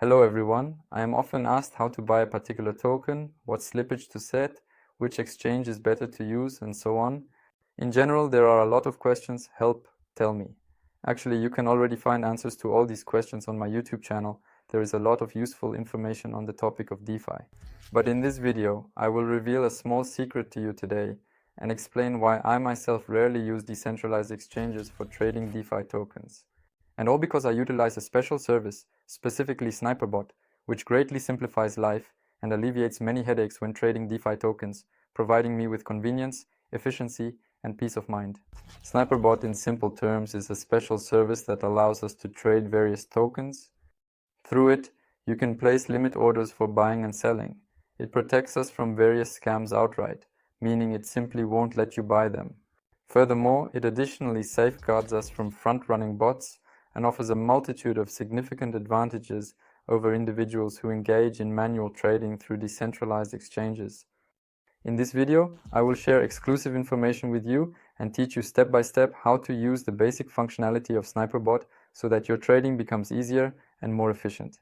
Hello everyone, I am often asked how to buy a particular token, what slippage to set, which exchange is better to use, and so on. In general, there are a lot of questions. Help, tell me. Actually, you can already find answers to all these questions on my YouTube channel. There is a lot of useful information on the topic of DeFi. But in this video, I will reveal a small secret to you today and explain why I myself rarely use decentralized exchanges for trading DeFi tokens. And all because I utilize a special service, specifically SniperBot, which greatly simplifies life and alleviates many headaches when trading DeFi tokens, providing me with convenience, efficiency, and peace of mind. SniperBot, in simple terms, is a special service that allows us to trade various tokens. Through it, you can place limit orders for buying and selling. It protects us from various scams outright, meaning it simply won't let you buy them. Furthermore, it additionally safeguards us from front-running bots and offers a multitude of significant advantages over individuals who engage in manual trading through decentralized exchanges. In this video, I will share exclusive information with you and teach you step by step how to use the basic functionality of SniperBot so that your trading becomes easier and more efficient.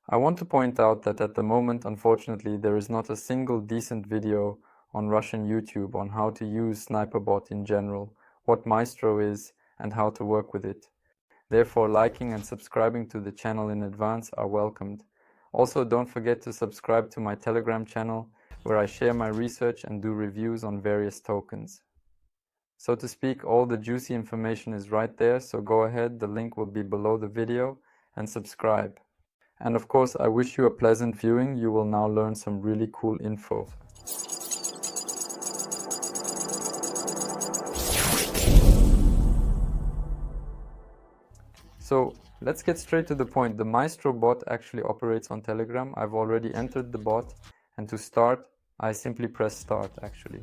I want to point out that at the moment, unfortunately, there is not a single decent video on Russian YouTube on how to use SniperBot in general, what Maestro is, and how to work with it. Therefore, liking and subscribing to the channel in advance are welcomed. Also, don't forget to subscribe to my Telegram channel, where I share my research and do reviews on various tokens. So to speak, all the juicy information is right there, so go ahead, the link will be below the video, and subscribe. And of course, I wish you a pleasant viewing. You will now learn some really cool info. So let's get straight to the point. The Maestro bot actually operates on Telegram. I've already entered the bot, and to start, I simply press start actually.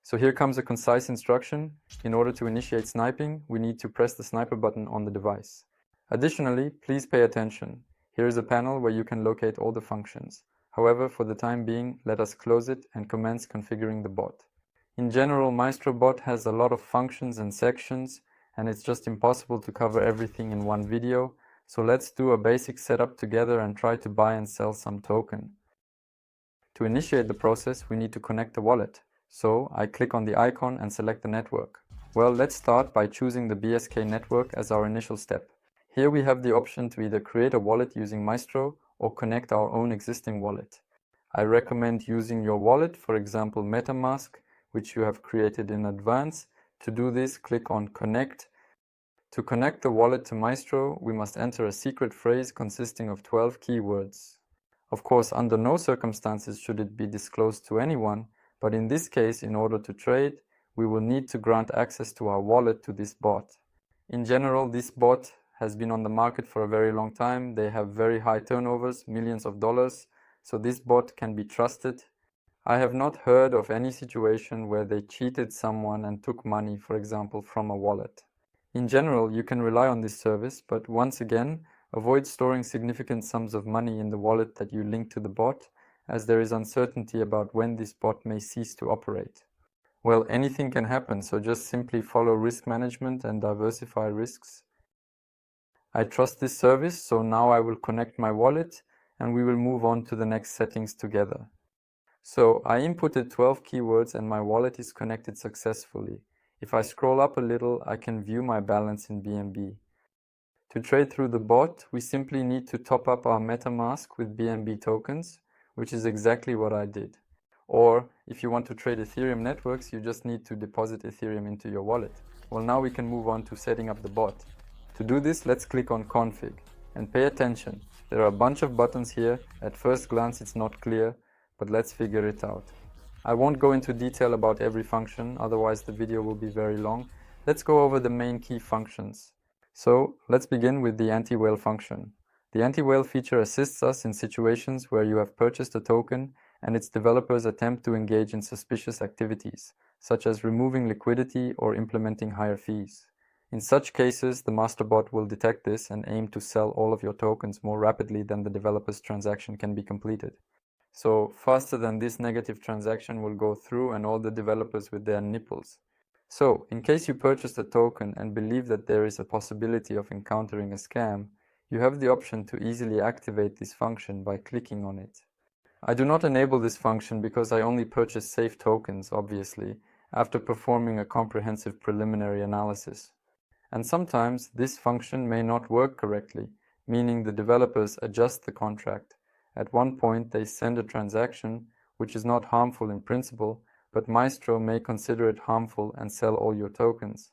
So here comes a concise instruction. In order to initiate sniping, we need to press the sniper button on the device. Additionally, please pay attention. Here is a panel where you can locate all the functions. However, for the time being, let us close it and commence configuring the bot. In general, Maestro bot has a lot of functions and sections, and it's just impossible to cover everything in one video, so let's do a basic setup together and try to buy and sell some token. To initiate the process, we need to connect the wallet, so I click on the icon and select the network. Well, let's start by choosing the BSK network as our initial step. Here we have the option to either create a wallet using Maestro or connect our own existing wallet. I recommend using your wallet, for example MetaMask, which you have created in advance. To do this, click on Connect. To connect the wallet to Maestro, we must enter a secret phrase consisting of 12 keywords. Of course, under no circumstances should it be disclosed to anyone, but in this case, in order to trade, we will need to grant access to our wallet to this bot. In general, this bot has been on the market for a very long time. They have very high turnovers, millions of dollars, so this bot can be trusted. I have not heard of any situation where they cheated someone and took money, for example, from a wallet. In general, you can rely on this service, but once again, avoid storing significant sums of money in the wallet that you link to the bot, as there is uncertainty about when this bot may cease to operate. Well, anything can happen, so just simply follow risk management and diversify risks. I trust this service, so now I will connect my wallet and we will move on to the next settings together. So I inputted 12 keywords and my wallet is connected successfully. If I scroll up a little, I can view my balance in BNB. To trade through the bot, we simply need to top up our MetaMask with BNB tokens, which is exactly what I did. Or if you want to trade Ethereum networks, you just need to deposit Ethereum into your wallet. Well, now we can move on to setting up the bot. To do this, let's click on Config. And pay attention, there are a bunch of buttons here. At first glance it's not clear, but let's figure it out. I won't go into detail about every function, otherwise the video will be very long. Let's go over the main key functions. So let's begin with the anti-whale function. The anti-whale feature assists us in situations where you have purchased a token and its developers attempt to engage in suspicious activities, such as removing liquidity or implementing higher fees. In such cases, the masterbot will detect this and aim to sell all of your tokens more rapidly than the developer's transaction can be completed. So faster than this negative transaction will go through and all the developers with their nipples. So in case you purchased a token and believe that there is a possibility of encountering a scam, You have the option to easily activate this function by clicking on it. I do not enable this function because I only purchase safe tokens, obviously, after performing a comprehensive preliminary analysis. And sometimes this function may not work correctly, meaning the developers adjust the contract. At one point they send a transaction which is not harmful in principle, but Maestro may consider it harmful and sell all your tokens.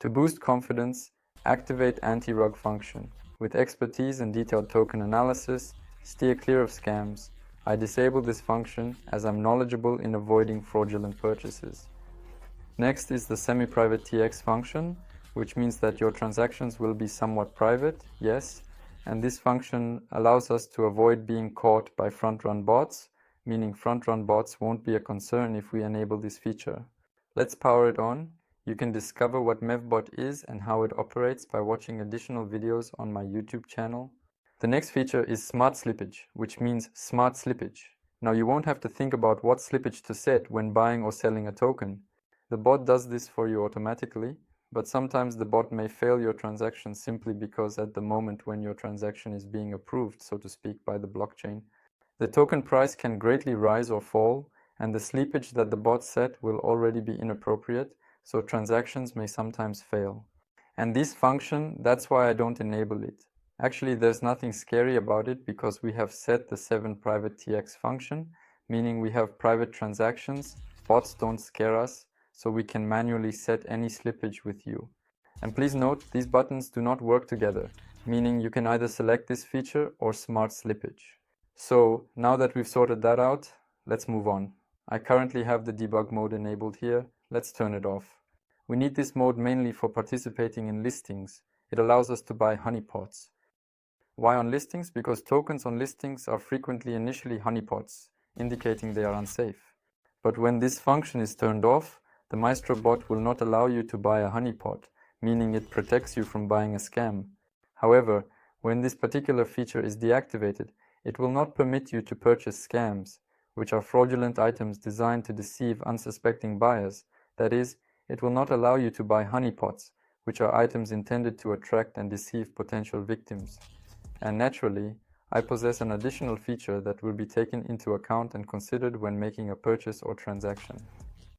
To boost confidence, activate anti-rug function. With expertise in detailed token analysis, steer clear of scams. I disable this function as I'm knowledgeable in avoiding fraudulent purchases. Next is the semi-private TX function, which means that your transactions will be somewhat private, yes, and this function allows us to avoid being caught by front-run bots, meaning front-run bots won't be a concern if we enable this feature. Let's power it on. You can discover what MEVBot is and how it operates by watching additional videos on my YouTube channel. The next feature is smart slippage, which means smart slippage. Now you won't have to think about what slippage to set when buying or selling a token. The bot does this for you automatically, but sometimes the bot may fail your transaction simply because at the moment when your transaction is being approved, so to speak, by the blockchain, the token price can greatly rise or fall, and the slippage that the bot set will already be inappropriate, so transactions may sometimes fail. And this function, that's why I don't enable it. Actually, there's nothing scary about it because we have set the 7 private TX function, meaning we have private transactions, bots don't scare us, so we can manually set any slippage with you. And please note, these buttons do not work together, meaning you can either select this feature or smart slippage. So now that we've sorted that out, let's move on. I currently have the debug mode enabled here. Let's turn it off. We need this mode mainly for participating in listings. It allows us to buy honeypots. Why on listings? Because tokens on listings are frequently initially honeypots, indicating they are unsafe. But when this function is turned off, the Maestro bot will not allow you to buy a honeypot, meaning it protects you from buying a scam. However, when this particular feature is deactivated, it will not permit you to purchase scams, which are fraudulent items designed to deceive unsuspecting buyers. That is, it will not allow you to buy honeypots, which are items intended to attract and deceive potential victims. And naturally, I possess an additional feature that will be taken into account and considered when making a purchase or transaction.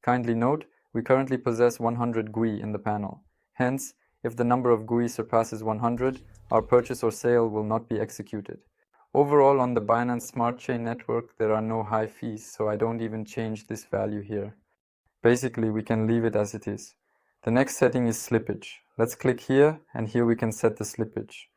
Kindly note, we currently possess 100 GUI in the panel. Hence, if the number of GUI surpasses 100, our purchase or sale will not be executed. Overall, on the Binance Smart Chain network, there are no high fees, so I don't even change this value here. Basically, we can leave it as it is. The next setting is slippage. Let's click here, and here we can set the slippage.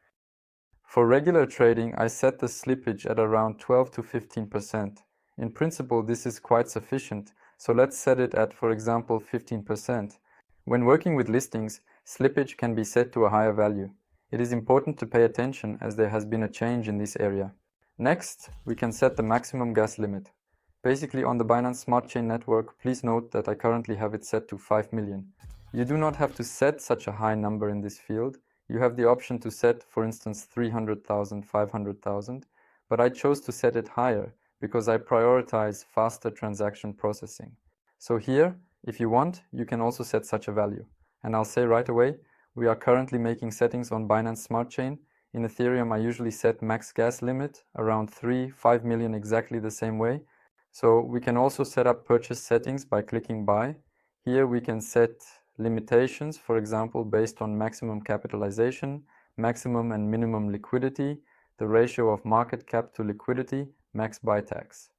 For regular trading, I set the slippage at around 12 to 15%. In principle, this is quite sufficient, so let's set it at, for example, 15%. When working with listings, slippage can be set to a higher value. It is important to pay attention as there has been a change in this area. Next, we can set the maximum gas limit. Basically, on the Binance Smart Chain network, please note that I currently have it set to 5 million. You do not have to set such a high number in this field. You have the option to set, for instance, 300,000, 500,000, but I chose to set it higher because I prioritize faster transaction processing. So here, if you want, you can also set such a value. And I'll say right away, we are currently making settings on Binance Smart Chain. In Ethereum, I usually set max gas limit around 5 million exactly the same way. So we can also set up purchase settings by clicking buy. Here we can set limitations, for example, based on maximum capitalization, maximum and minimum liquidity, the ratio of market cap to liquidity, max buy tax.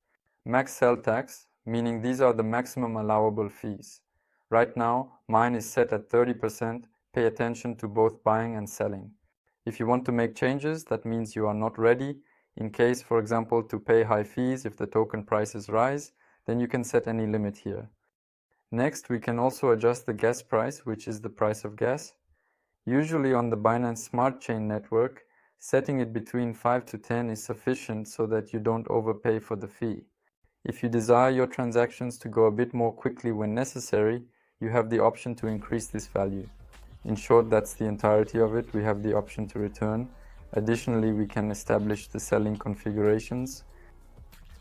Max sell tax, meaning these are the maximum allowable fees. Right now, mine is set at 30%. Pay attention to both buying and selling. If you want to make changes, that means you are not ready. In case, for example, to pay high fees if the token prices rise, then you can set any limit here. Next, we can also adjust the gas price, which is the price of gas. Usually on the Binance Smart Chain network, setting it between 5 to 10 is sufficient so that you don't overpay for the fee. If you desire your transactions to go a bit more quickly when necessary, you have the option to increase this value. In short, that's the entirety of it. We have the option to return. Additionally, we can establish the selling configurations.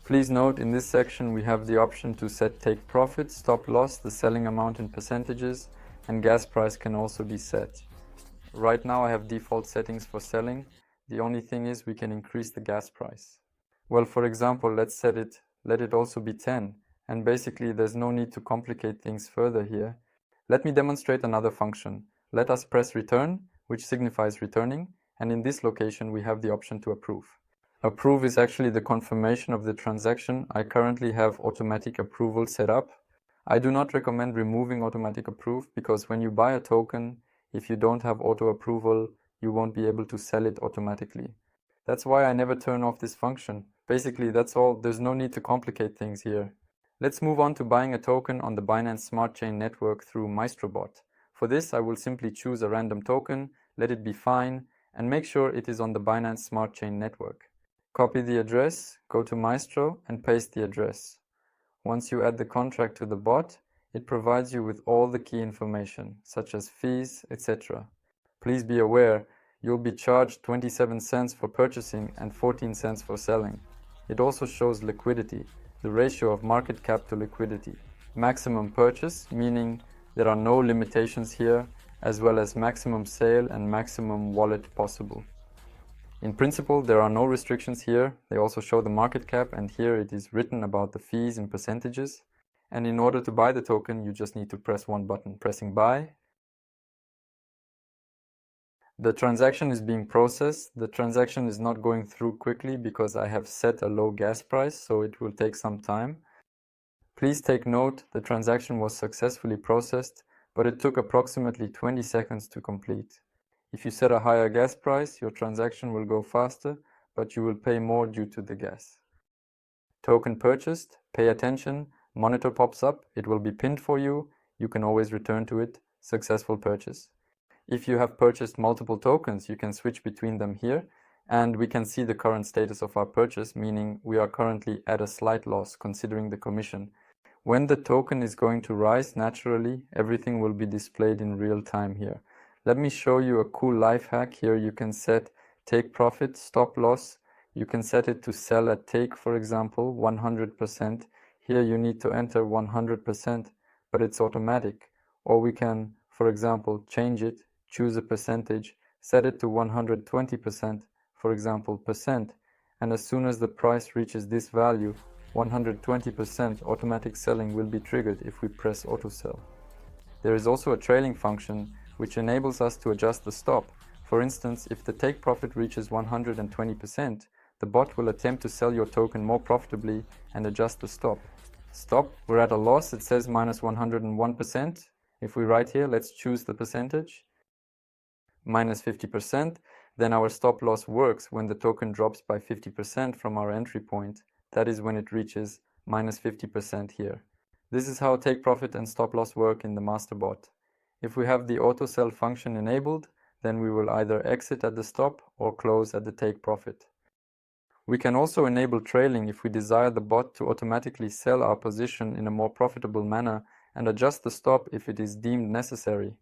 Please note, in this section, we have the option to set take profit, stop loss, the selling amount in percentages, and gas price can also be set. Right now I have default settings for selling. The only thing is we can increase the gas price. Well, for example, let it also be 10. And basically there's no need to complicate things further here. Let me demonstrate another function. Let us press return, which signifies returning, and in this location we have the option to approve. Approve is actually the confirmation of the transaction. I currently have automatic approval set up. I do not recommend removing automatic approve because when you buy a token, if you don't have auto approval, you won't be able to sell it automatically. That's why I never turn off this function. Basically, that's all. There's no need to complicate things here. Let's move on to buying a token on the Binance Smart Chain network through Maestro bot. For this, I will simply choose a random token, let it be fine, and make sure it is on the Binance Smart Chain network. Copy the address, go to Maestro, and paste the address. Once you add the contract to the bot, it provides you with all the key information, such as fees, etc. Please be aware, you'll be charged 27 cents for purchasing and 14 cents for selling. It also shows liquidity, the ratio of market cap to liquidity. Maximum purchase, meaning there are no limitations here, as well as maximum sale and maximum wallet possible. In principle, there are no restrictions here. They also show the market cap, and here it is written about the fees in percentages. And in order to buy the token, you just need to press one button, pressing buy. The transaction is being processed. The transaction is not going through quickly because I have set a low gas price, so it will take some time. Please take note, the transaction was successfully processed, but it took approximately 20 seconds to complete. If you set a higher gas price, your transaction will go faster, but you will pay more due to the gas. Token purchased, pay attention, monitor pops up, it will be pinned for you, you can always return to it, successful purchase. If you have purchased multiple tokens, you can switch between them here, and we can see the current status of our purchase, meaning we are currently at a slight loss considering the commission. When the token is going to rise naturally, everything will be displayed in real time here. Let me show you a cool life hack. Here you can set take profit, stop loss. You can set it to sell at take, for example, 100%. Here you need to enter 100%, but it's automatic. Or we can, for example, change it, choose a percentage, set it to 120%, for example, percent. And as soon as the price reaches this value, 120% automatic selling will be triggered if we press auto sell. There is also a trailing function which enables us to adjust the stop. For instance, if the take profit reaches 120%, the bot will attempt to sell your token more profitably and adjust the stop. Stop, we're at a loss, it says minus 101%. If we write here, let's choose the percentage, minus 50%, then our stop loss works when the token drops by 50% from our entry point. That is when it reaches minus 50% here. This is how take profit and stop loss work in the master bot. If we have the auto sell function enabled, then we will either exit at the stop or close at the take profit. We can also enable trailing if we desire the bot to automatically sell our position in a more profitable manner and adjust the stop if it is deemed necessary.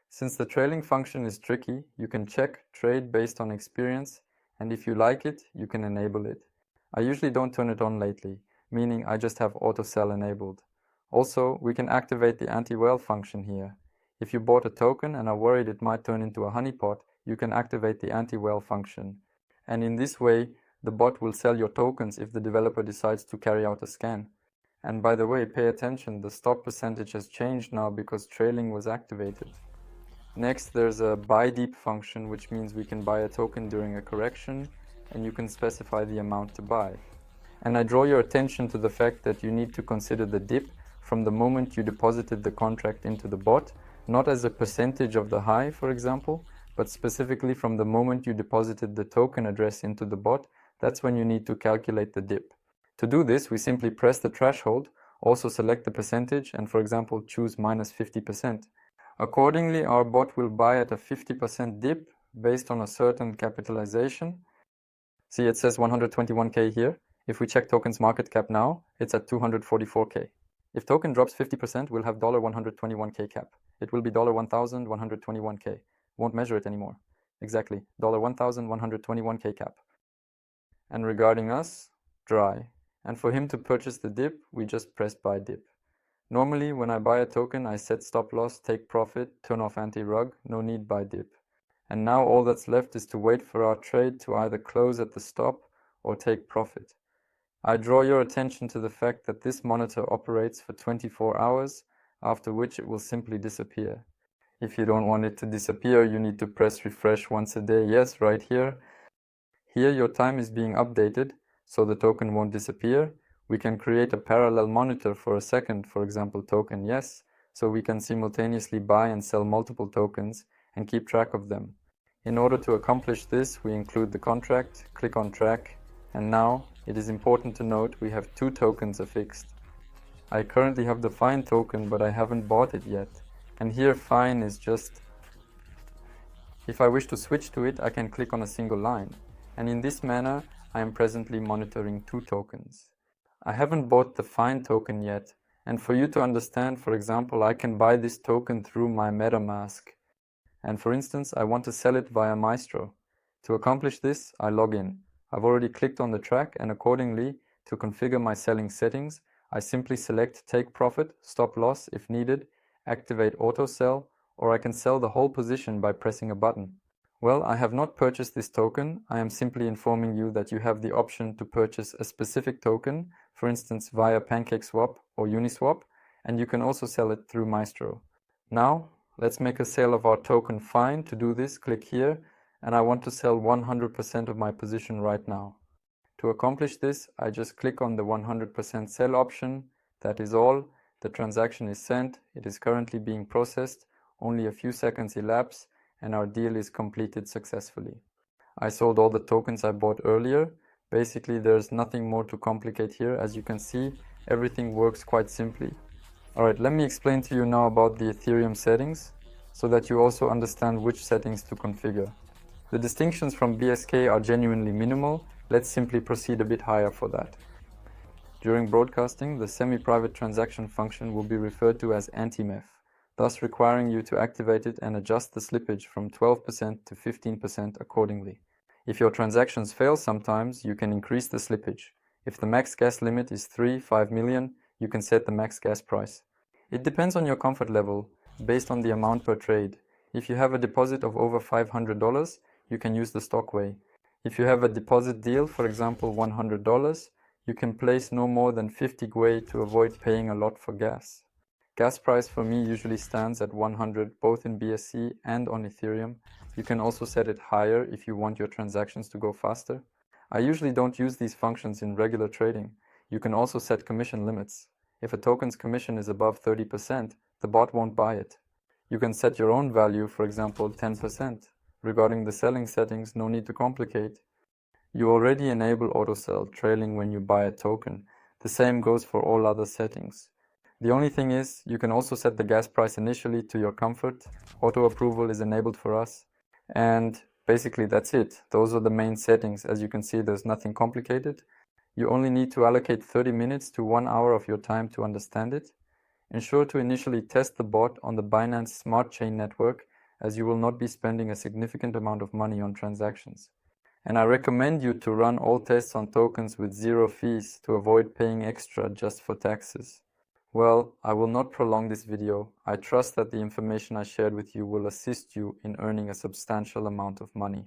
Since the trailing function is tricky, you can check trade based on experience, and if you like it, you can enable it. I usually don't turn it on lately, meaning I just have auto sell enabled. Also, we can activate the anti-whale function here. If you bought a token and are worried it might turn into a honeypot, you can activate the anti-whale function. And in this way, the bot will sell your tokens if the developer decides to carry out a scan. And by the way, pay attention, the stop percentage has changed now because trailing was activated. Next, there's a buy deep function, which means we can buy a token during a correction, and you can specify the amount to buy. And I draw your attention to the fact that you need to consider the dip from the moment you deposited the contract into the bot, not as a percentage of the high, for example, but specifically from the moment you deposited the token address into the bot. That's when you need to calculate the dip. To do this, we simply press the threshold, also select the percentage, and for example, choose minus 50%. Accordingly, our bot will buy at a 50% dip based on a certain capitalization. See, it says 121K here. If we check token's market cap now, it's at 244K. If token drops 50%, we'll have $121K cap. It will be $1,121K. Won't measure it anymore. Exactly, $1,121K cap. And regarding us, dry. And for him to purchase the dip, we just press buy dip. Normally, when I buy a token, I set stop loss, take profit, turn off anti-rug, no need buy dip. And now all that's left is to wait for our trade to either close at the stop or take profit. I draw your attention to the fact that this monitor operates for 24 hours, after which it will simply disappear. If you don't want it to disappear, you need to press refresh once a day. Yes, right here. Here your time is being updated, so the token won't disappear. We can create a parallel monitor for a second, for example token yes, so we can simultaneously buy and sell multiple tokens and keep track of them. In order to accomplish this, we include the contract, click on track, and now it is important to note we have 2 tokens affixed. I currently have the fine token, but I haven't bought it yet. And here fine is just, if I wish to switch to it, I can click on a single line. And in this manner, I am presently monitoring 2 tokens. I haven't bought the fine token yet. And for you to understand, for example, I can buy this token through my MetaMask. And for instance, I want to sell it via Maestro. To accomplish this, I log in. I've already clicked on the track, and accordingly, to configure my selling settings, I simply select take profit, stop loss if needed, activate auto sell, or I can sell the whole position by pressing a button. Well, I have not purchased this token. I am simply informing you that you have the option to purchase a specific token, for instance via PancakeSwap or Uniswap, and you can also sell it through Maestro. Now, let's make a sale of our token fine. To do this, click here, and I want to sell 100% of my position right now. To accomplish this, I just click on the 100% sell option. That is all. The transaction is sent. It is currently being processed. Only a few seconds elapse, and our deal is completed successfully. I sold all the tokens I bought earlier. Basically, there's nothing more to complicate here. As you can see, everything works quite simply. Alright, let me explain to you now about the Ethereum settings, so that you also understand which settings to configure. The distinctions from BSK are genuinely minimal. Let's simply proceed a bit higher for that. During broadcasting, the semi-private transaction function will be referred to as anti-MEF, thus requiring you to activate it and adjust the slippage from 12% to 15% accordingly. If your transactions fail sometimes, you can increase the slippage. If the max gas limit is 5 million, you can set the max gas price. It depends on your comfort level, based on the amount per trade. If you have a deposit of over $500, you can use the stock way. If you have a deposit deal, for example $100, you can place no more than 50 gwei to avoid paying a lot for gas. Gas price for me usually stands at 100 both in BSC and on Ethereum. You can also set it higher if you want your transactions to go faster. I usually don't use these functions in regular trading. You can also set commission limits. If a token's commission is above 30%, the bot won't buy it. You can set your own value, for example 10%. Regarding the selling settings, no need to complicate. You already enable auto sell, trailing when you buy a token. The same goes for all other settings. The only thing is, you can also set the gas price initially to your comfort. Auto approval is enabled for us. And basically that's it. Those are the main settings. As you can see, there's nothing complicated. You only need to allocate 30 minutes to 1 hour of your time to understand it. Ensure to initially test the bot on the Binance Smart Chain network, as you will not be spending a significant amount of money on transactions. And I recommend you to run all tests on tokens with 0 fees to avoid paying extra just for taxes. Well, I will not prolong this video. I trust that the information I shared with you will assist you in earning a substantial amount of money.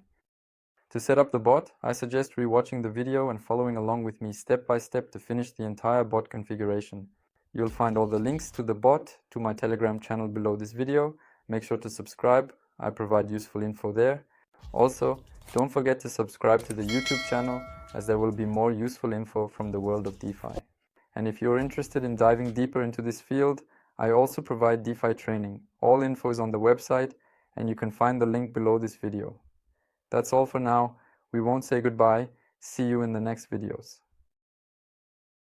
To set up the bot, I suggest rewatching the video and following along with me step by step to finish the entire bot configuration. You'll find all the links to the bot, to my Telegram channel below this video. Make sure to subscribe. I provide useful info there. Also, don't forget to subscribe to the YouTube channel, as there will be more useful info from the world of DeFi. And if you're interested in diving deeper into this field, I also provide DeFi training. All info is on the website, and you can find the link below this video. That's all for now. We won't say goodbye. See you in the next videos.